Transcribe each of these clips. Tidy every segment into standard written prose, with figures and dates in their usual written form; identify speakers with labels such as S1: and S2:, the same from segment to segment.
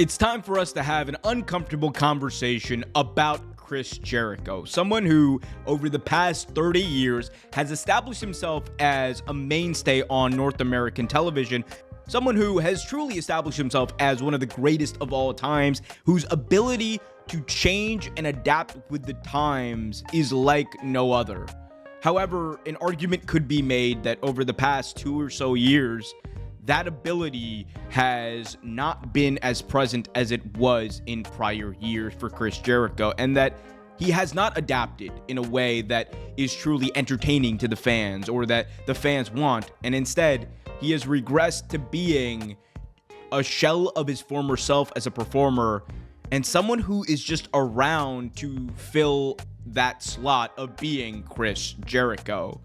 S1: It's time for us to have an uncomfortable conversation about Chris Jericho, someone who, over the past 30 years, has established himself as a mainstay on North American television, someone who has truly established himself as one of the greatest of all times, whose ability to change and adapt with the times is like no other. However, an argument could be made that over the past 2 or so years, that ability has not been as present as it was in prior years for Chris Jericho, and that he has not adapted in a way that is truly entertaining to the fans or that the fans want, and instead, he has regressed to being a shell of his former self as a performer and someone who is just around to fill that slot of being Chris Jericho.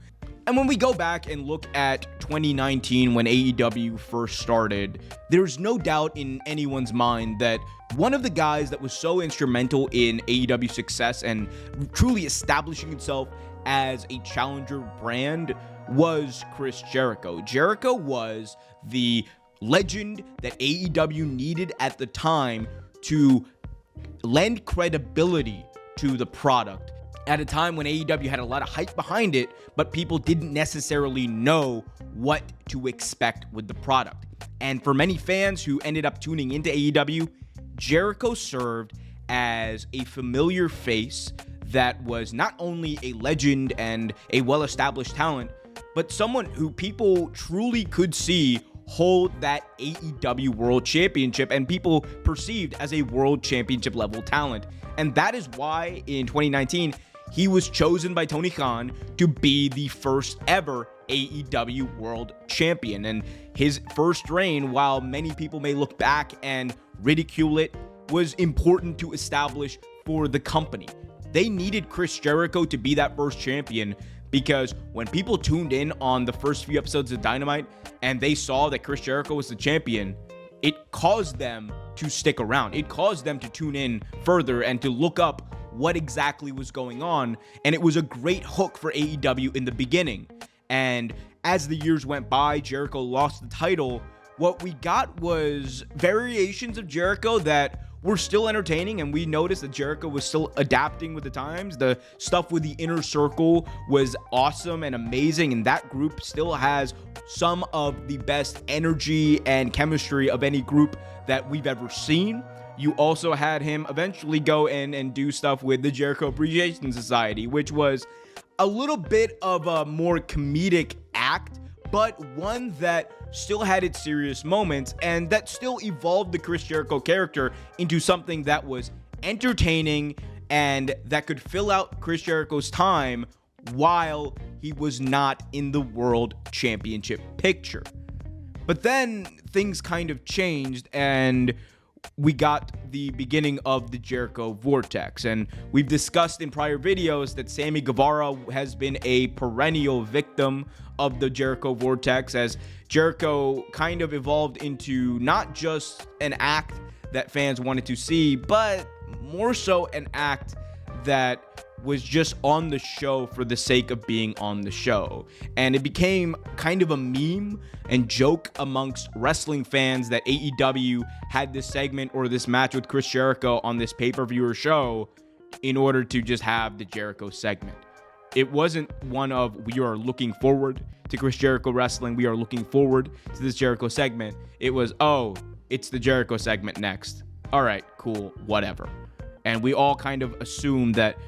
S1: And when we go back and look at 2019 when AEW first started, there's no doubt in anyone's mind that one of the guys that was so instrumental in AEW's success and truly establishing himself as a challenger brand was Chris Jericho. Jericho was the legend that AEW needed at the time to lend credibility to the product at a time when AEW had a lot of hype behind it, but people didn't necessarily know what to expect with the product. And for many fans who ended up tuning into AEW, Jericho served as a familiar face that was not only a legend and a well-established talent, but someone who people truly could see hold that AEW World Championship and people perceived as a World Championship level talent. And that is why in 2019, he was chosen by Tony Khan to be the first ever AEW World Champion. And his first reign, while many people may look back and ridicule it, was important to establish for the company. They needed Chris Jericho to be that first champion because when people tuned in on the first few episodes of Dynamite and they saw that Chris Jericho was the champion, it caused them to stick around. It caused them to tune in further and to look up what exactly was going on, and it was a great hook for AEW in the beginning. And as the years went by, Jericho lost the title. What we got was variations of Jericho that were still entertaining, and we noticed that Jericho was still adapting with the times. The stuff with the Inner Circle was awesome and amazing, and that group still has some of the best energy and chemistry of any group that we've ever seen. You also had him eventually go in and do stuff with the Jericho Appreciation Society, which was a little bit of a more comedic act, but one that still had its serious moments and that still evolved the Chris Jericho character into something that was entertaining and that could fill out Chris Jericho's time while he was not in the World Championship picture. But then things kind of changed and we got the beginning of the Jericho Vortex, and we've discussed in prior videos that Sammy Guevara has been a perennial victim of the Jericho Vortex, as Jericho kind of evolved into not just an act that fans wanted to see, but more so an act that was just on the show for the sake of being on the show. And it became kind of a meme and joke amongst wrestling fans that AEW had this segment or this match with Chris Jericho on this pay-per-view or show in order to just have the Jericho segment. It wasn't one of, we are looking forward to Chris Jericho wrestling, we are looking forward to this Jericho segment. It was, oh, it's the Jericho segment next. All right, cool, whatever. And we all kind of assumed that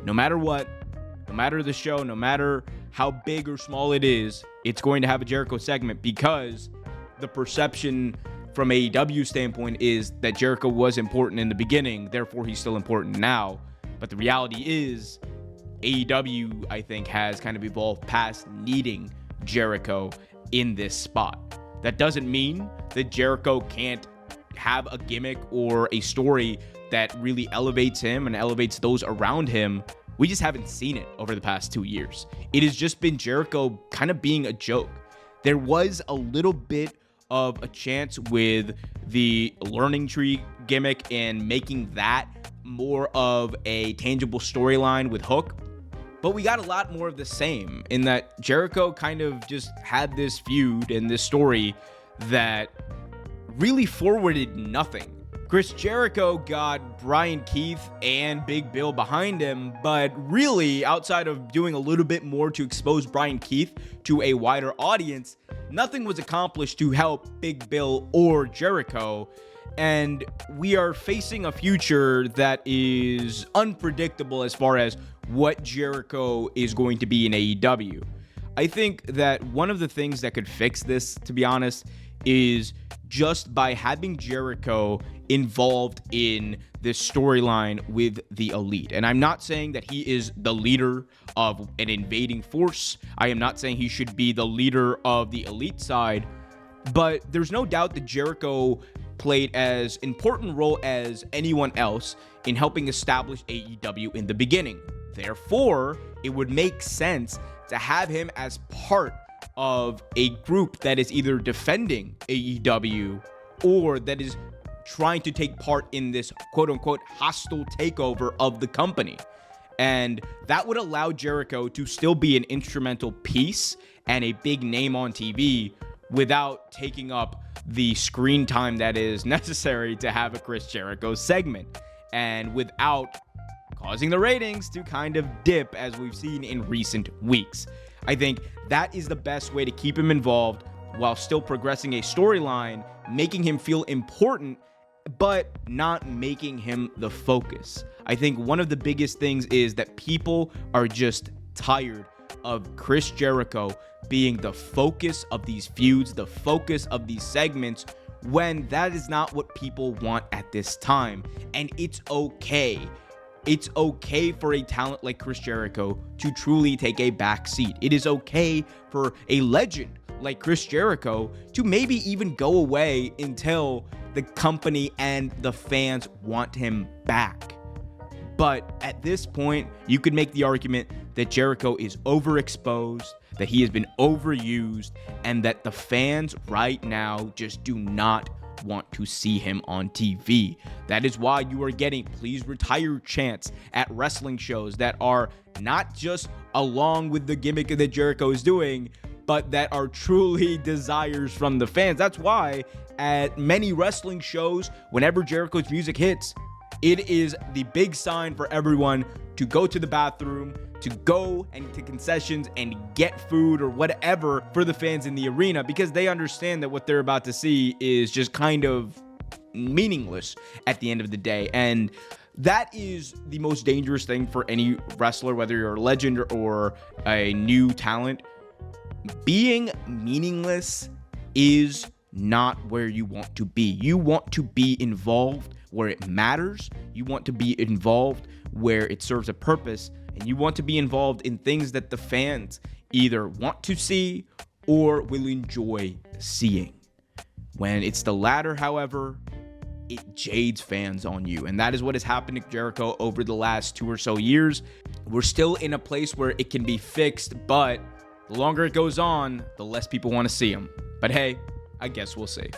S1: no matter what, no matter the show, no matter how big or small it is, it's going to have a Jericho segment because the perception from AEW's standpoint is that Jericho was important in the beginning, therefore he's still important now. But the reality is AEW, I think, has kind of evolved past needing Jericho in this spot. That doesn't mean that Jericho can't have a gimmick or a story that really elevates him and elevates those around him. We just haven't seen it over the past 2 years. It has just been Jericho kind of being a joke. There was a little bit of a chance with the learning tree gimmick and making that more of a tangible storyline with Hook, but we got a lot more of the same in that Jericho kind of just had this feud and this story that really forwarded nothing. Chris Jericho got Brian Keith and Big Bill behind him, but really, outside of doing a little bit more to expose Brian Keith to a wider audience, nothing was accomplished to help Big Bill or Jericho. And we are facing a future that is unpredictable as far as what Jericho is going to be in AEW. I think that one of the things that could fix this, to be honest, is just by having Jericho involved in this storyline with the Elite. And I'm not saying that he is the leader of an invading force. I am not saying he should be the leader of the Elite side, but there's no doubt that Jericho played as important role as anyone else in helping establish AEW in the beginning. Therefore, it would make sense to have him as part of a group that is either defending AEW or that is trying to take part in this quote-unquote hostile takeover of the company. And that would allow Jericho to still be an instrumental piece and a big name on TV without taking up the screen time that is necessary to have a Chris Jericho segment, and without causing the ratings to kind of dip as we've seen in recent weeks. I think that is the best way to keep him involved while still progressing a storyline, making him feel important, but not making him the focus. I think one of the biggest things is that people are just tired of Chris Jericho being the focus of these feuds, the focus of these segments, when that is not what people want at this time. And it's okay. It's okay for a talent like Chris Jericho to truly take a back seat. It is okay for a legend like Chris Jericho to maybe even go away until the company and the fans want him back. But at this point, you could make the argument that Jericho is overexposed, that he has been overused, and that the fans right now just do not want to see him on TV. That is why you are getting please retire chants at wrestling shows that are not just along with the gimmick that Jericho is doing, but that are truly desires from the fans. That's why at many wrestling shows, whenever Jericho's music hits, it is the big sign for everyone to go to the bathroom, to go and to concessions and get food or whatever for the fans in the arena, because they understand that what they're about to see is just kind of meaningless at the end of the day. And that is the most dangerous thing for any wrestler, whether you're a legend or a new talent. Being meaningless is not where you want to be. You want to be involved where it matters. You want to be involved where it serves a purpose, and you want to be involved in things that the fans either want to see or will enjoy seeing. When it's the latter, however, it jades fans on you, and that is what has happened to Jericho over the last 2 or so years. We're still in a place where it can be fixed, but the longer it goes on, the less people want to see him. But hey, I guess we'll see.